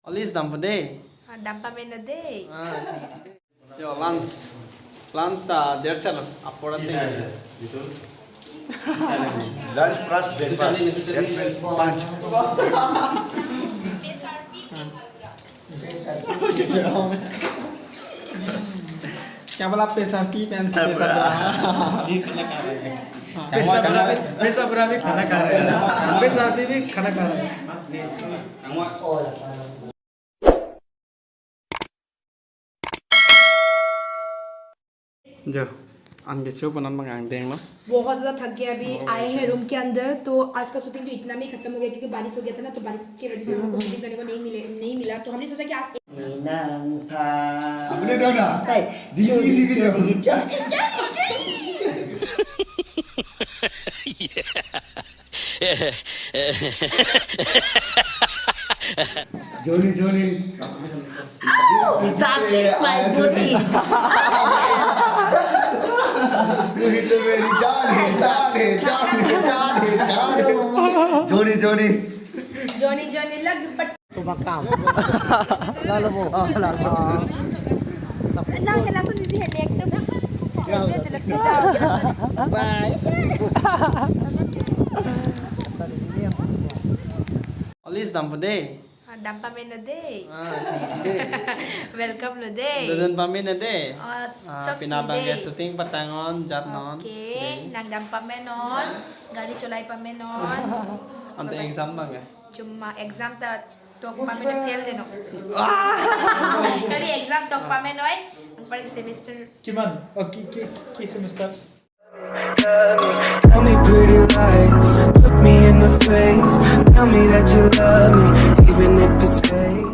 Always dampa Dampa meno day. Yo, lunch ta der chalo. Apora te. Lunch plus breakfast. That means punch. क्या बोला पैसा की pens पैसा अभी खाना खा रहे हैं पैसा बुरा भी खाना खा रहे हैं पैसा भी खाना खा रहे हैं जो अनके चो बनन मंगांग देंग लो बहुत ज़्यादा थक गया अभी आए हैं रूम के अंदर तो आज का शूटिंग तो इतना में खत्म हो गया क्योंकि बारिश हो गया था ना तो बारिश की वजह से हमको शूटिंग करने को नहीं मिला तो हमने सोचा कि आज अपने दो ना दिस इजी वीडियो जोनी तू ही तो मेरी जान है जोनी लग पट ना खेला सुन दीदी है एकदम bye Always dampa meno day. Welcome no day. Doon pa min de. Chok Pinabang day. shooting patangon jat non. Okay, nagdampa menon, gari chulay pa menon. Ante exam bang Cuma exam ta tok pa menon fail din no. Kali exam tok pa menoy, ang parang semester. किमान की semester Tell me pretty lies, look me in the face. Tell me that you love me, even if it's fake.